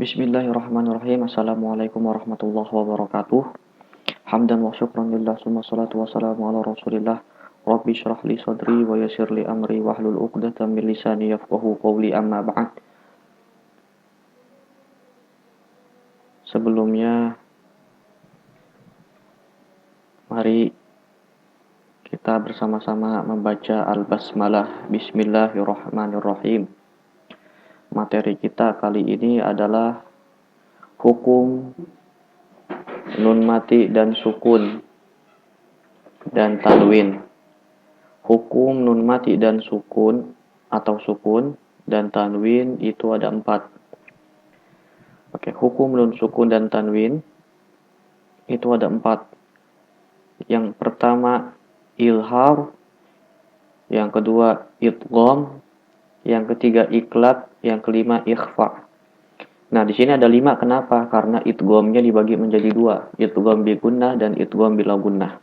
Bismillahirrahmanirrahim. Assalamualaikum warahmatullahi wabarakatuh. Hamdan wa syukran lillah, summa salatu wassalamu ala rasulillah. Rabbi syrah li sadri wa yassir li amri wahlul uqdatan min lisani yafqahu qawli, amma ba'd. Sebelumnya, mari kita bersama-sama membaca Al-Basmalah. Bismillahirrahmanirrahim. Materi kita kali ini adalah hukum nun mati dan sukun dan tanwin. Hukum nun mati dan sukun atau sukun dan tanwin itu ada 4. Oke, hukum nun sukun dan tanwin itu ada 4. Yang pertama ilhar, yang kedua idgham, yang ketiga iklab, yang kelima ikhfa. Nah, di sini ada 5. Kenapa? Karena idghamnya dibagi menjadi 2, idgham bi gunnah dan idgham bila gunnah.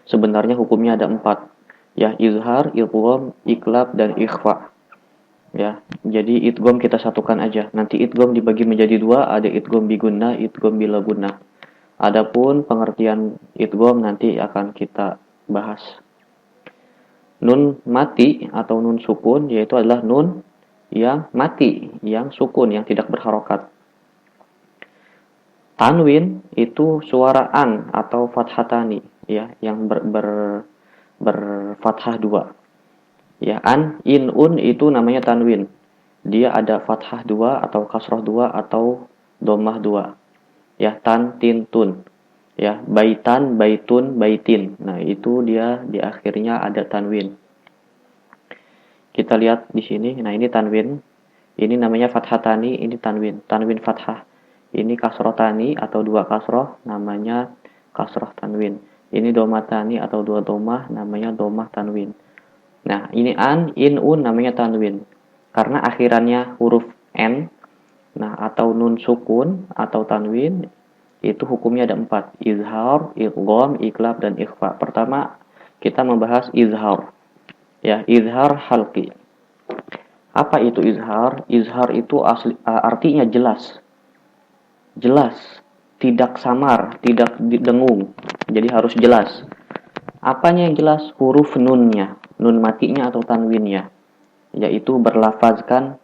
Sebenarnya hukumnya ada 4. Ya, izhar, idgham, iklab dan ikhfa. Ya, jadi idgham kita satukan aja. Nanti idgham dibagi menjadi 2, ada idgham bi gunnah, idgham bila gunnah. Adapun pengertian idgham nanti akan kita bahas. Nun mati atau nun sukun yaitu adalah nun yang mati, yang sukun, yang tidak berharokat. Tanwin itu suara an atau fathatani, ya, yang berfathah 2. Ya, an, in, un itu namanya tanwin. Dia ada fathah 2 atau kasroh 2 atau dhammah 2. Ya, tan, tin, tun. Ya, baitan, baitun, baitin. Nah, itu dia di akhirnya ada tanwin. Kita lihat di sini. Nah, ini tanwin. Ini namanya fathatani, ini tanwin. Tanwin fathah. Ini kasrotani atau 2 kasroh, namanya kasroh tanwin. Ini domatani atau 2 domah, namanya domah tanwin. Nah, ini an, in, un namanya tanwin. Karena akhirannya huruf n, nah, atau nun sukun atau tanwin, itu hukumnya ada 4. Izhar, idgham, iklab, dan ikhfa. Pertama, kita membahas izhar. Ya, izhar halqi. Apa itu izhar? Izhar itu artinya jelas. Jelas, tidak samar, tidak dengung. Jadi harus jelas. Apanya yang jelas? Huruf nunnya, nun matinya atau tanwinnya. Yaitu berlafazkan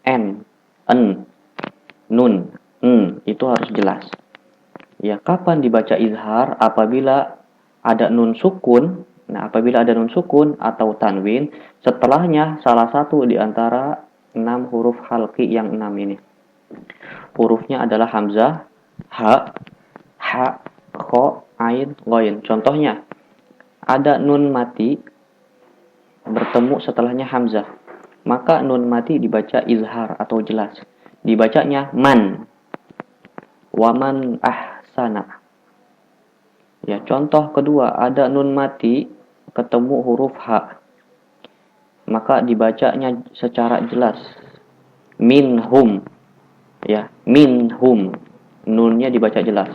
n, en, nun, itu harus jelas. Ya, kapan dibaca izhar? Apabila ada nun sukun. Nah, apabila ada nun sukun atau tanwin, setelahnya salah satu di antara 6 huruf halqi yang 6 ini. Hurufnya adalah hamzah, ha, kho, ain, ghain. Contohnya, ada nun mati bertemu setelahnya hamzah. Maka nun mati dibaca izhar atau jelas. Dibacanya man. Waman ahsana. Ya, contoh kedua, ada nun mati ketemu huruf ha. Maka dibacanya secara jelas. Minhum. Ya, minhum. Nunnya dibaca jelas.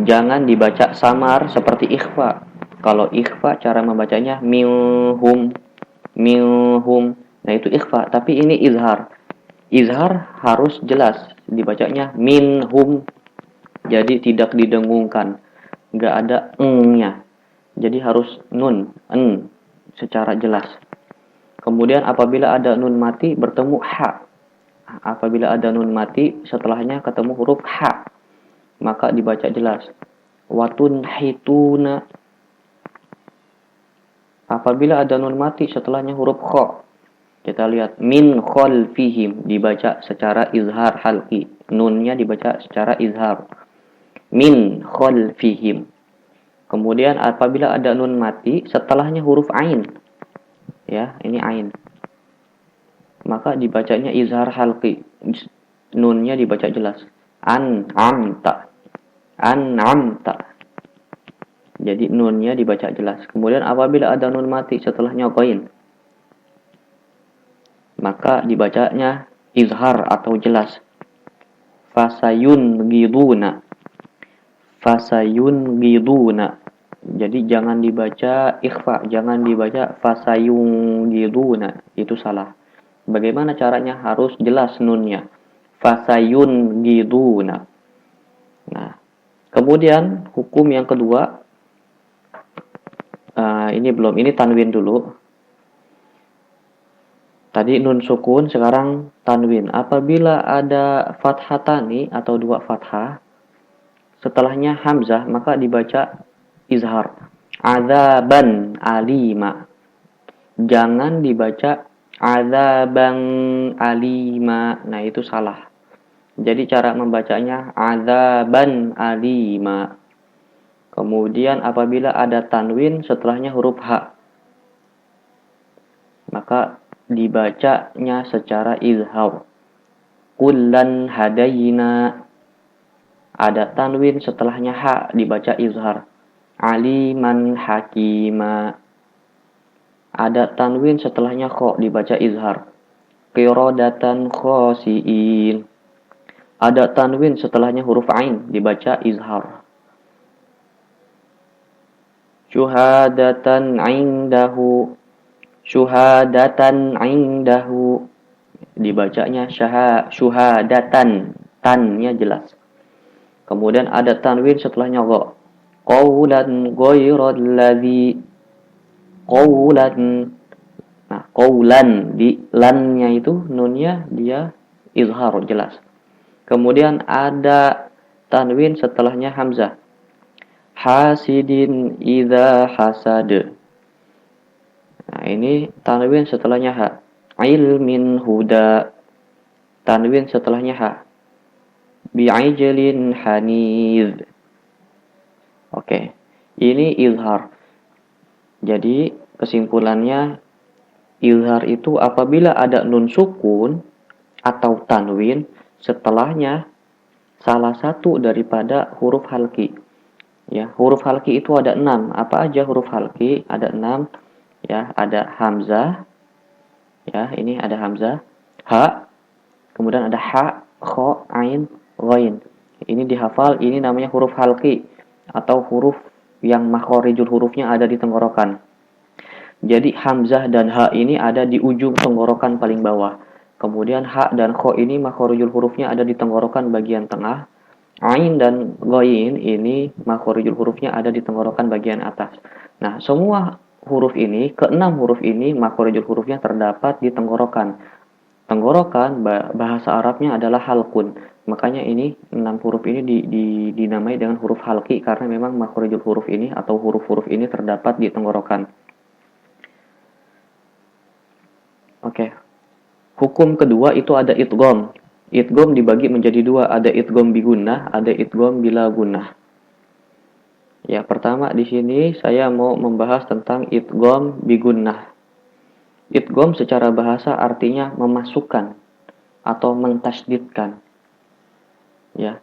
Jangan dibaca samar seperti ikhfa. Kalau ikhfa cara membacanya minhum. Nah, itu ikhfa, tapi ini izhar. Izhar harus jelas dibacanya minhum. Jadi tidak didengungkan. Enggak ada nya. Jadi harus nun, en, secara jelas. Kemudian apabila ada nun mati bertemu ha. Apabila ada nun mati setelahnya ketemu huruf ha, maka dibaca jelas. Watun hituna. Apabila ada nun mati setelahnya huruf kho, kita lihat min khalfihim, dibaca secara izhar halqi. Nunnya dibaca secara izhar. Min khalfihim. Kemudian apabila ada nun mati setelahnya huruf ain. Ya, ini ain. Maka dibacanya izhar halqi. Nunnya dibaca jelas. An'amta. Jadi nunnya dibaca jelas. Kemudian apabila ada nun mati setelahnya ghain, maka dibacanya izhar atau jelas. Fasayun giduna. Jadi jangan dibaca ikhfa, jangan dibaca fasayun giduna. Itu salah. Bagaimana caranya? Harus jelas nunnya. fasayungiduna. Nah, kemudian hukum yang kedua, ini tanwin dulu. Tadi nun sukun, sekarang tanwin. Apabila ada fathatani atau dua fathah, setelahnya hamzah, maka dibaca izhar. Azaban alima. Jangan dibaca azaban alima. Nah, itu salah. Jadi cara membacanya azaban alima. Kemudian apabila ada tanwin setelahnya huruf H, maka dibacanya secara izhar. Kullan hadayna. Ada tanwin setelahnya H, dibaca izhar. Aliman hakima. Ada tanwin setelahnya kho, dibaca izhar. Qiradatan khosiin. Ada tanwin setelahnya huruf ain, dibaca izhar. Syuhadatan indahu. Syuhadatan indahu. Dibacanya syuhadatan. Tannya jelas. Kemudian ada tanwin setelahnya gha. Qawlan ghairal ladzi. Qawlan. Nah, qawlan di lannya itu nunnya dia izhar jelas. Kemudian ada tanwin setelahnya hamzah. Hasidin idza hasad. Nah, ini tanwin setelahnya ha. Ilmin huda. Tanwin setelahnya ha. Bi'ajlin hanid. Oke. Ini izhar. Jadi kesimpulannya izhar itu apabila ada nun sukun atau tanwin setelahnya salah satu daripada huruf halki. Ya, huruf halki itu ada 6. Apa aja huruf halki? Ada 6. Ya, ada hamzah. Ya, ini ada hamzah, ha, kemudian ada ha, kho, ain, ghain. Ini dihafal, ini namanya huruf halki atau huruf yang makhorijul hurufnya ada di tenggorokan. Jadi hamzah dan ha ini ada di ujung tenggorokan paling bawah. Kemudian ha dan kho ini makhorijul hurufnya ada di tenggorokan bagian tengah. Ain dan ghain ini makhorijul hurufnya ada di tenggorokan bagian atas. Nah, semua huruf ini, keenam huruf ini makhorijul hurufnya terdapat di tenggorokan. Tenggorokan bahasa Arabnya adalah halqun. Makanya ini 6 huruf ini dinamai dengan huruf halqi karena memang makhorijul huruf ini atau huruf-huruf ini terdapat di tenggorokan. Oke. Hukum kedua itu ada idgham. Idgham dibagi menjadi dua, ada idgham bi gunnah, ada idgham bila gunnah. Ya, pertama di sini saya mau membahas tentang idgham bi gunnah. Idgham secara bahasa artinya memasukkan atau mentasydidkan. Ya.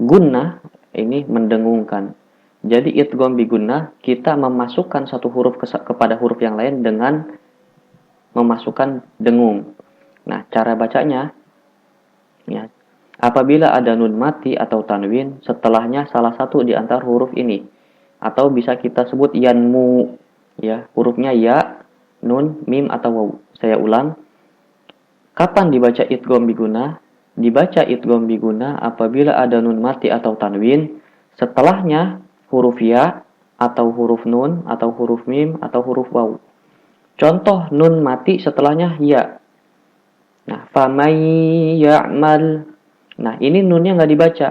Gunnah ini mendengungkan. Jadi idgham bi gunnah kita memasukkan satu huruf kepada huruf yang lain dengan memasukkan dengung. Nah, cara bacanya ya, apabila ada nun mati atau tanwin setelahnya salah satu di antara huruf ini atau bisa kita sebut yanmu ya, hurufnya ya, nun, mim atau waw. Saya ulang. Kapan dibaca idgham bi gunnah? Dibaca idgham bi gunnah apabila ada nun mati atau tanwin setelahnya huruf ya atau huruf nun atau huruf mim atau huruf waw. Contoh nun mati setelahnya ya. Nah, famay ya'mal. Nah, ini nunnya nggak dibaca.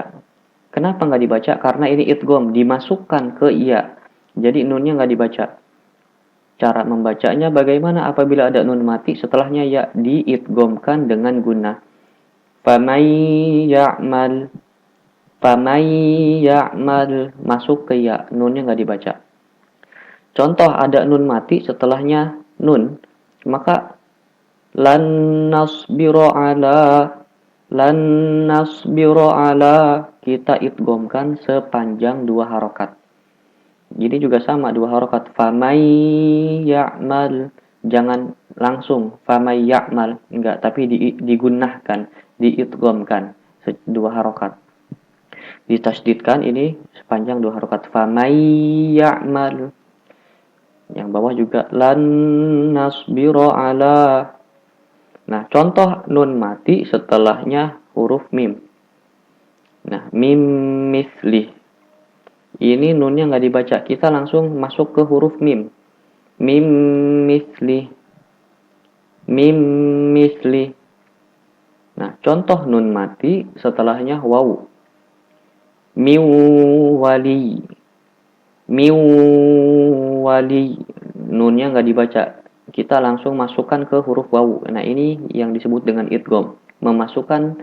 Kenapa nggak dibaca? Karena ini idgham, dimasukkan ke ya. Jadi nunnya nggak dibaca. Cara membacanya bagaimana apabila ada nun mati setelahnya ya, diidghamkan dengan gunnah. Famay ya'mal. Famay ya'mal. Masuk ke ya, nunnya nggak dibaca. Contoh ada nun mati setelahnya nun, maka lan nasbiru ala kita idghamkan sepanjang 2 harokat. Jadi juga sama 2 harokat. Famay ya'mal, jangan langsung famay ya'mal, enggak, tapi digunnahkan, diidghamkan 2 harokat. Ditasydidkan ini sepanjang 2 harokat. Famay ya'mal. Yang bawah juga lan nasbiru ala. Nah, contoh nun mati setelahnya huruf mim. Nah, mim misli. Ini nunnya nggak dibaca. Kita langsung masuk ke huruf mim. Mim misli. Mim misli. Nah, contoh nun mati setelahnya wawu. Miu wali. Miu wali. Nunnya nggak dibaca. Kita langsung masukkan ke huruf wawu. Nah, ini yang disebut dengan idgham. Memasukkan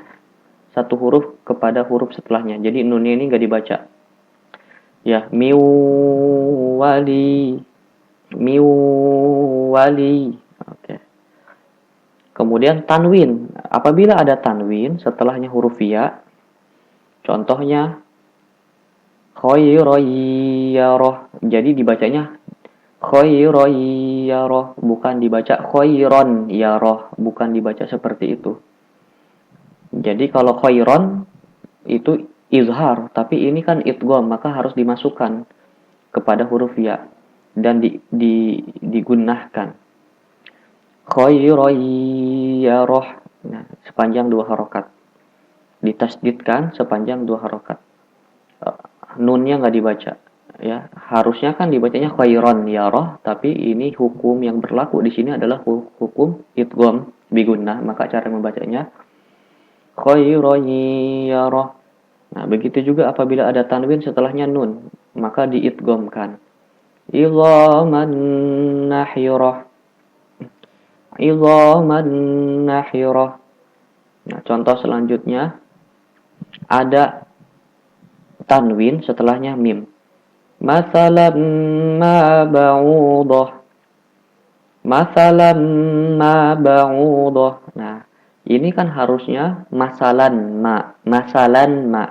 satu huruf kepada huruf setelahnya. Jadi nunnya ini nggak dibaca. Ya, miu wali. Miu wali. Oke. Kemudian tanwin. Apabila ada tanwin setelahnya huruf ya, contohnya khairoyyaroh. Jadi dibacanya khairoyyaroh, bukan dibaca khairon yaroh, bukan dibaca seperti itu. Jadi kalau khairon itu izhar, tapi ini kan idgham, maka harus dimasukkan kepada huruf ya dan digunakan. Khairoyyaroh. Nah, sepanjang 2 harokat. Ditasdidkan sepanjang 2 harokat. Nunnya nggak dibaca. Ya, harusnya kan dibacanya khairon yaroh, tapi ini hukum yang berlaku di sini adalah hukum idgham bigunnah, maka cara membacanya khairon yaroh. Nah, begitu juga apabila ada tanwin setelahnya nun, maka diidghamkan. Idhaman nahirah. Idhaman nahirah. Nah, contoh selanjutnya ada tanwin setelahnya mim. Masalan ma ba'udah. Masalan ma ba'udah. Nah, ini kan harusnya masalan ma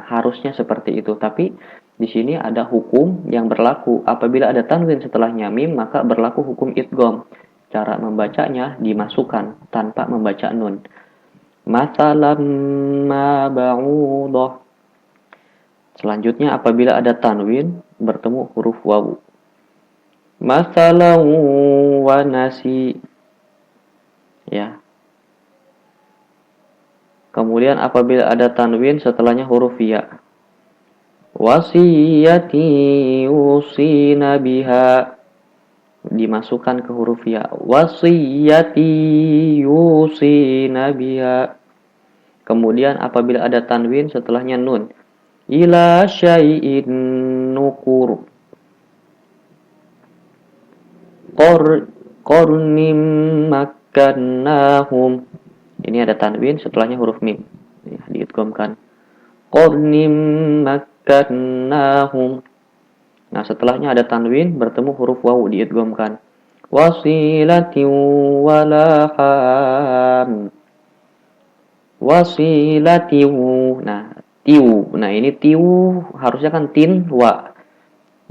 harusnya seperti itu, tapi di sini ada hukum yang berlaku. Apabila ada tanwin setelahnya mim, maka berlaku hukum idgham. Cara membacanya dimasukkan tanpa membaca nun. Masalan ma ba'udah. Selanjutnya apabila ada tanwin bertemu huruf wawu. Masalan wa nasi. Ya. Kemudian apabila ada tanwin setelahnya huruf ya. Wasiyati usina biha. Dimasukkan ke huruf ya. Wasiyati usina biha. Kemudian apabila ada tanwin setelahnya nun. Ila syai'in nukur. Qarnim makkannahum. Ini ada tanwin setelahnya huruf mim. Ya, diidghamkan. Qarnim makkannahum. Nah, setelahnya ada tanwin bertemu huruf wawu diidghamkan. Wasilatin walaham. Wasilatin. Nah, tiu. Nah, ini tiu harusnya kan tin wa.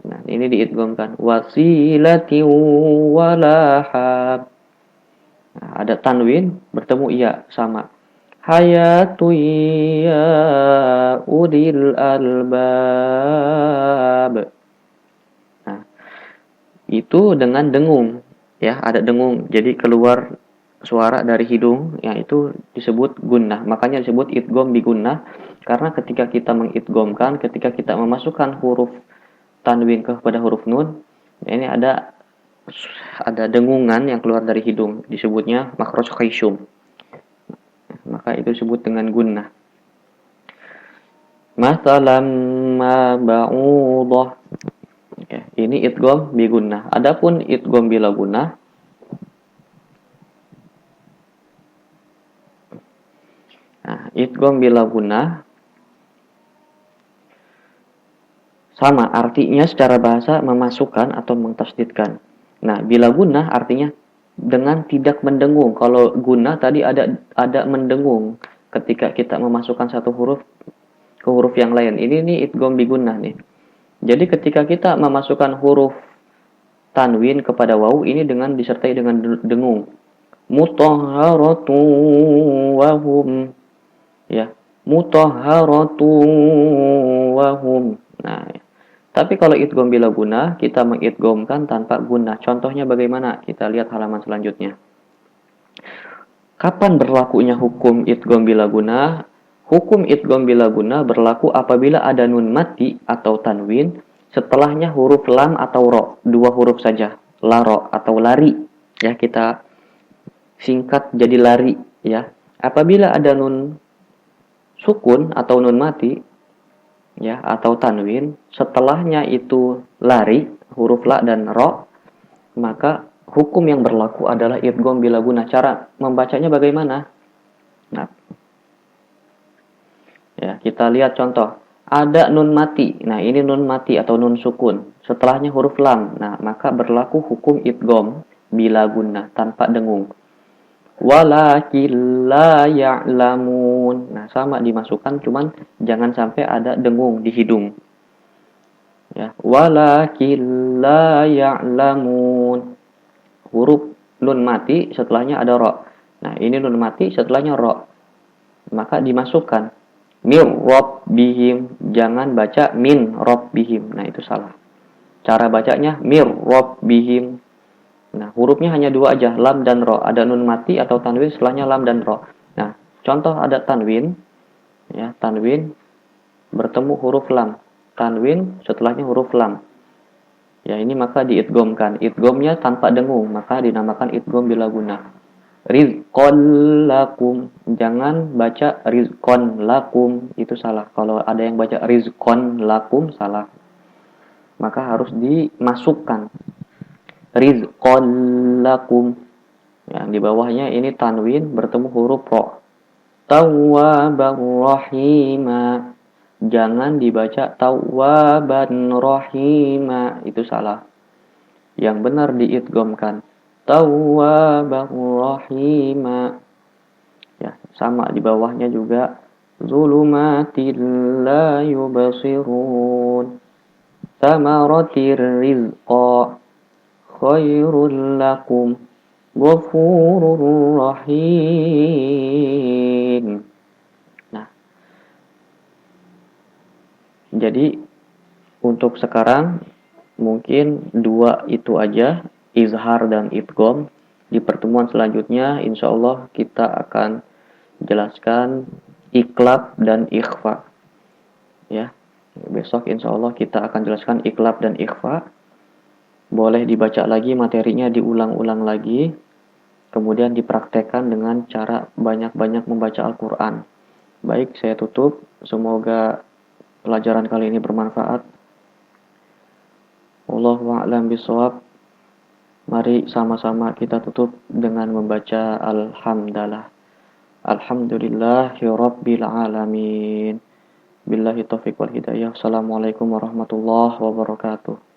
Nah, ini diidghamkan. Wasilati walahab. Nah, ada tanwin bertemu iya sama. Hayatu ya udil albab. Nah, itu dengan dengung. Ya, ada dengung. Jadi keluar suara dari hidung, yang itu disebut gunnah. Makanya disebut idgham bi gunnah, karena ketika kita mengidghamkan, ketika kita memasukkan huruf tanwin kepada huruf nun, ini ada dengungan yang keluar dari hidung, disebutnya makhraj khayshum. Maka itu disebut dengan gunnah. Masalam ma ba'udah. Oke, ini idgham bi gunnah. Adapun idgham bila gunnah, nah, idgham bila gunnah sama artinya secara bahasa memasukkan atau mentasdidkan. Nah, bila gunnah artinya dengan tidak mendengung. Kalau gunnah tadi ada mendengung ketika kita memasukkan satu huruf ke huruf yang lain. Ini nih idgham bi gunnah nih. Jadi ketika kita memasukkan huruf tanwin kepada wawu, ini dengan disertai dengan dengung. Mutahharatu wa hum. Ya, mutahharatu wa hum. Nah, tapi kalau idgham bila gunnah, kita mengidghamkan tanpa gunnah. Contohnya bagaimana? Kita lihat halaman selanjutnya. Kapan berlakunya hukum idgham bila gunnah? Hukum idgham bila guna berlaku apabila ada nun mati atau tanwin setelahnya huruf lam atau ro, dua huruf saja, laro atau lari. Ya, kita singkat jadi lari ya. Apabila ada nun sukun atau nun mati ya atau tanwin setelahnya itu lari, huruf la dan ro, maka hukum yang berlaku adalah idgham bila guna. Cara membacanya bagaimana? Nah, ya, kita lihat contoh. Ada nun mati. Nah, ini nun mati atau nun sukun. Setelahnya huruf lam. Nah, maka berlaku hukum idgham bila guna tanpa dengung. Walakin la ya'lamun. Nah, sama dimasukkan cuman jangan sampai ada dengung di hidung. Ya, walakin la ya'lamun. Huruf nun mati setelahnya ada ro. Nah, ini nun mati setelahnya ro. Maka dimasukkan mir rabbihim, jangan baca min rabbihim. Nah, itu salah. Cara bacanya mir rabbihim. Nah, hurufnya hanya dua aja, lam dan ro. Ada nun mati atau tanwin setelahnya lam dan ro. Nah, contoh ada tanwin, ya, tanwin bertemu huruf lam. Tanwin setelahnya huruf lam. Ya, ini maka diidghamkan. Idghamnya tanpa dengung, maka dinamakan idgham bila guna. Rizqon lakum, jangan baca rizqon lakum, itu salah. Kalau ada yang baca rizqon lakum salah, maka harus dimasukkan rizqon lakum. Yang di bawahnya ini tanwin bertemu huruf ro. Tawwaban rahima, jangan dibaca tawwaban rahima, itu salah. Yang benar diidghamkan tawwaban rahima. Ya, sama di bawahnya juga zulumatil la yubsirun tamaratir rizqa khairul lakum ghafurur rahim. Nah, jadi untuk sekarang mungkin dua itu aja, izhar dan idgham. Di pertemuan selanjutnya insya Allah kita akan jelaskan iklab dan ikhfa. Ya, besok insya Allah kita akan jelaskan iklab dan ikhfa. Boleh dibaca lagi materinya, diulang-ulang lagi, kemudian dipraktekkan dengan cara banyak-banyak membaca Al-Quran. Baik, saya tutup. Semoga pelajaran kali ini bermanfaat. Wallahu a'lam bishawab. Mari sama-sama kita tutup dengan membaca Alhamdulillah. Alhamdulillahirabbil alamin. Billahi taufiq wal hidayah. Assalamualaikum warahmatullahi wabarakatuh.